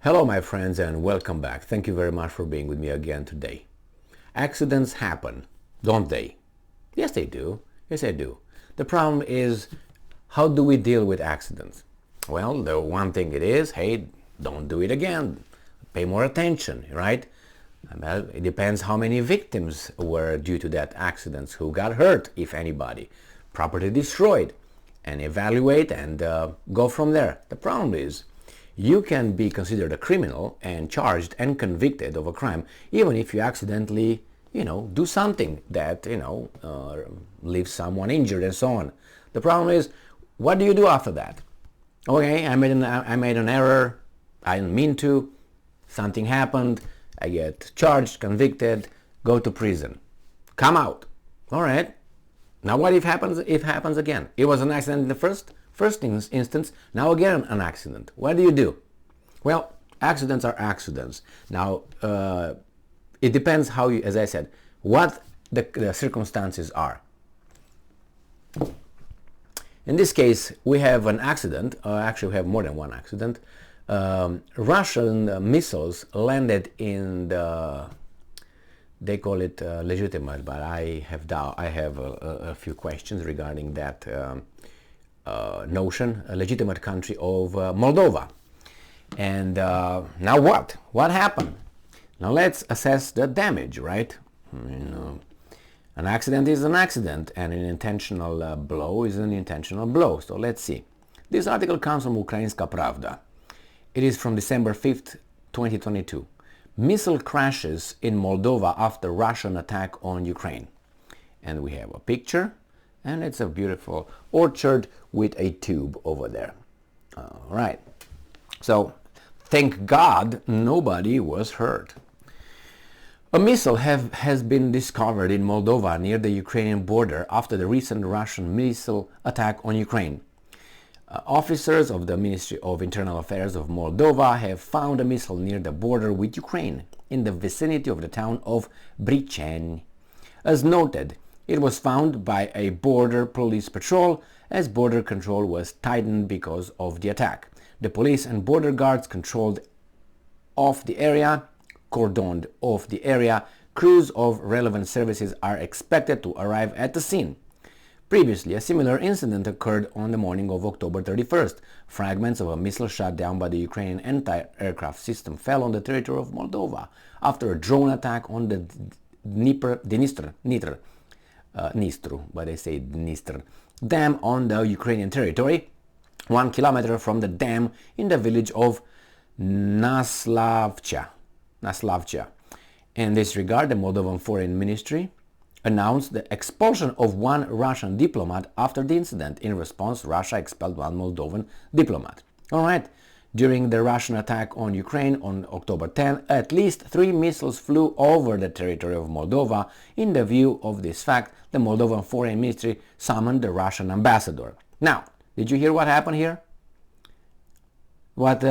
Hello my friends and welcome back. Thank you very much for being with me again today. Accidents happen, don't they? Yes they do. Yes they do. The problem is, how do we deal with accidents? Well, the one thing it is, hey, don't do it again. Pay more attention, right? Well, it depends how many victims were due to that accidents, who got hurt, if anybody, property destroyed, and evaluate and go from there. The problem is, you can be considered a criminal and charged and convicted of a crime even if you accidentally, do something that, leaves someone injured and so on. The problem is, what do you do after that? Okay, I made an error, I didn't mean to, something happened, I get charged, convicted, go to prison, come out. All right, now what if it happens again? It was an accident in the first instance, now again an accident. What do you do? Well, accidents are accidents. Now, it depends how you, as I said, what the circumstances are. In this case, we have an accident, actually we have more than one accident. Russian missiles landed in the, they call it legitimate, but I have a few questions regarding that notion, a legitimate country of Moldova. And now what? What happened? Now let's assess the damage, right? An accident is an accident, and an intentional blow is an intentional blow. So let's see. This article comes from Ukrainska Pravda. It is from December 5th, 2022. Missile crashes in Moldova after Russian attack on Ukraine. And we have a picture. And it's a beautiful orchard with a tube over there. All right. So, thank God nobody was hurt. A missile has been discovered in Moldova near the Ukrainian border after the recent Russian missile attack on Ukraine. Officers of the Ministry of Internal Affairs of Moldova have found a missile near the border with Ukraine in the vicinity of the town of Briceni. As noted, it was found by a border police patrol as border control was tightened because of the attack. The police and border guards cordoned off the area. Crews of relevant services are expected to arrive at the scene. Previously, a similar incident occurred on the morning of October 31st. Fragments of a missile shot down by the Ukrainian anti-aircraft system fell on the territory of Moldova after a drone attack on the Dnistr, but they say Dnistr dam on the Ukrainian territory, 1 kilometer from the dam in the village of Naslavcha. In this regard, the Moldovan Foreign Ministry announced the expulsion of one Russian diplomat after the incident. In response, Russia expelled one Moldovan diplomat. All right. During the Russian attack on Ukraine on October 10, at least 3 missiles flew over the territory of Moldova. In the view of this fact, the Moldovan Foreign Ministry summoned the Russian ambassador. Now, did you hear what happened here? What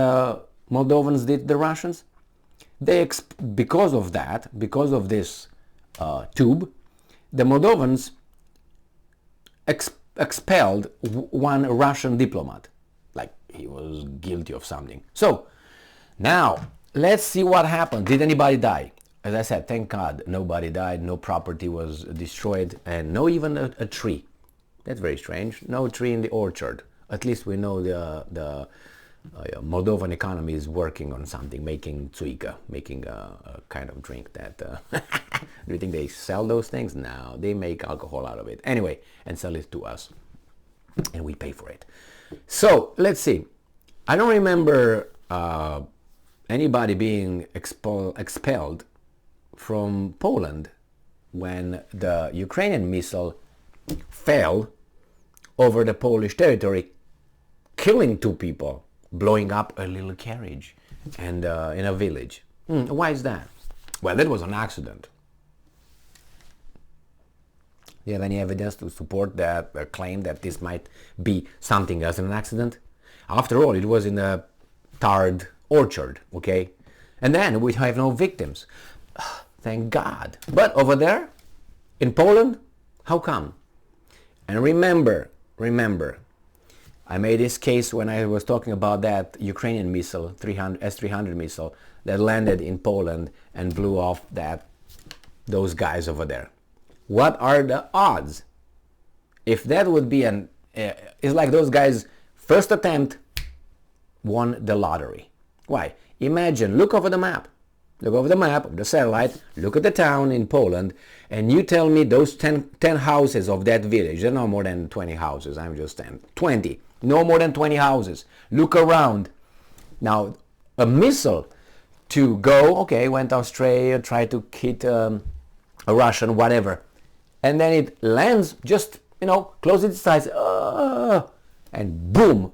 Moldovans did to the Russians? Because of this tube, the Moldovans expelled one Russian diplomat. He was guilty of something. So, now, let's see what happened. Did anybody die? As I said, thank God, nobody died, no property was destroyed, and no even a tree. That's very strange. No tree in the orchard. At least we know the Moldovan economy is working on something, making tsuika, making a kind of drink that... do you think they sell those things? No, they make alcohol out of it. Anyway, and sell it to us. And we pay for it. So, let's see. I don't remember anybody being expelled from Poland when the Ukrainian missile fell over the Polish territory, killing 2 people, blowing up a little carriage and in a village. Why is that? Well, that was an accident. Do you have any evidence to support that claim that this might be something else than an accident? After all, it was in a tarred orchard, okay? And then we have no victims. Thank God. But over there, in Poland, how come? And remember, I made this case when I was talking about that Ukrainian missile, S-300 missile, that landed in Poland and blew off those guys over there. What are the odds? If that would be it's like those guys' first attempt won the lottery. Why? Imagine, look over the map. Look over the map of the satellite, look at the town in Poland, and you tell me those 10 houses of that village, there are no more than 20 houses, I'm just 20, no more than 20 houses. Look around. Now, a missile to go, okay, went to Australia, tried to hit a Russian, whatever, and then it lands, just, closes its eyes, and boom,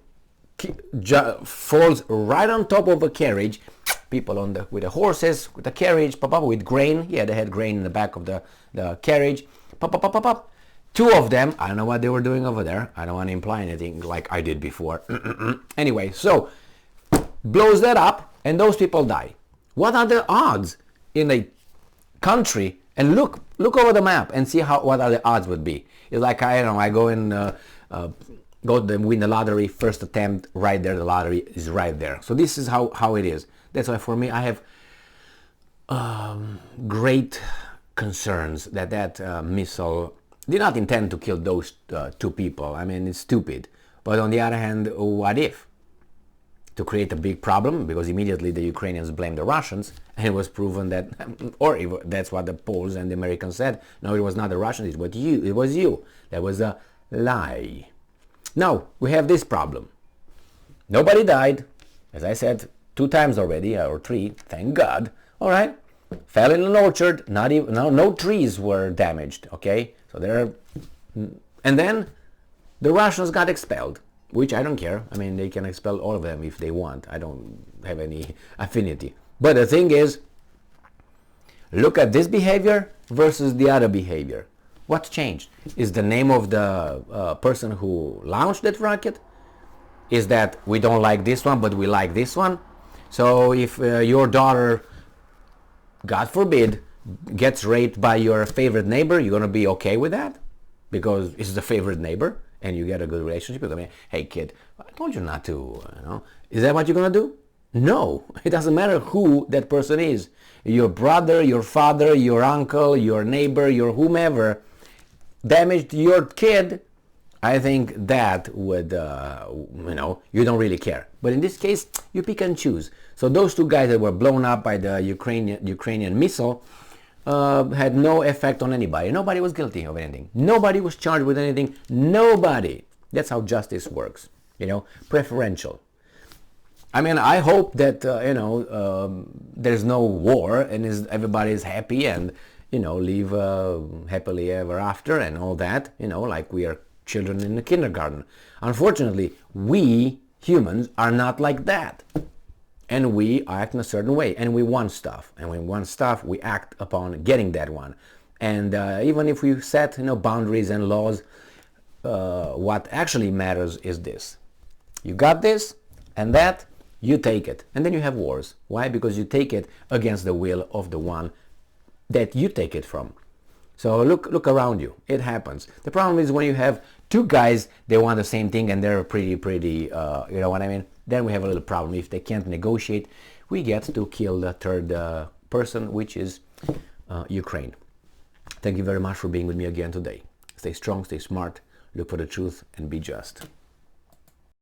falls right on top of a carriage. People with the horses, with the carriage, with grain. Yeah, they had grain in the back of the carriage. Two of them, I don't know what they were doing over there. I don't want to imply anything like I did before. Anyway, so blows that up and those people die. What are the odds in a country? And look over the map and see what are the odds would be. It's like, I don't know, I go and win the lottery, first attempt, right there, the lottery is right there. So this is how it is. That's why for me I have great concerns that missile did not intend to kill those two people. I mean, it's stupid. But on the other hand, what if? To create a big problem, because immediately the Ukrainians blamed the Russians, and it was proven that, that's what the Poles and the Americans said, no, it was not the Russians, it was you. That was a lie. Now, we have this problem. Nobody died, as I said, 2 times already, or 3, thank God. All right, fell in an orchard, no trees were damaged, okay? So and then the Russians got expelled, which I don't care. I mean, they can expel all of them if they want. I don't have any affinity. But the thing is, look at this behavior versus the other behavior. What's changed? Is the name of the person who launched that rocket? Is that we don't like this one, but we like this one? So if your daughter, God forbid, gets raped by your favorite neighbor, you're going to be okay with that? Because it's the favorite neighbor and you get a good relationship. You're going to be, hey kid, I told you not to, Is that what you're going to do? No, it doesn't matter who that person is. Your brother, your father, your uncle, your neighbor, your whomever damaged your kid. I think that would, you don't really care. But in this case, you pick and choose. So those 2 guys that were blown up by the Ukrainian missile had no effect on anybody. Nobody was guilty of anything. Nobody was charged with anything. Nobody. That's how justice works. Preferential. I mean, I hope that, there's no war and everybody is happy and, live happily ever after and all that, like we are children in the kindergarten. Unfortunately, we humans are not like that. And we act in a certain way, and we want stuff. And when we want stuff, we act upon getting that one. And even if we set boundaries and laws, what actually matters is this. You got this and that, you take it. And then you have wars. Why? Because you take it against the will of the one that you take it from. So look around you. It happens. The problem is when you have 2 guys, they want the same thing and they're pretty, you know what I mean? Then we have a little problem. If they can't negotiate, we get to kill the 3rd person, which is Ukraine. Thank you very much for being with me again today. Stay strong, stay smart, look for the truth, and be just.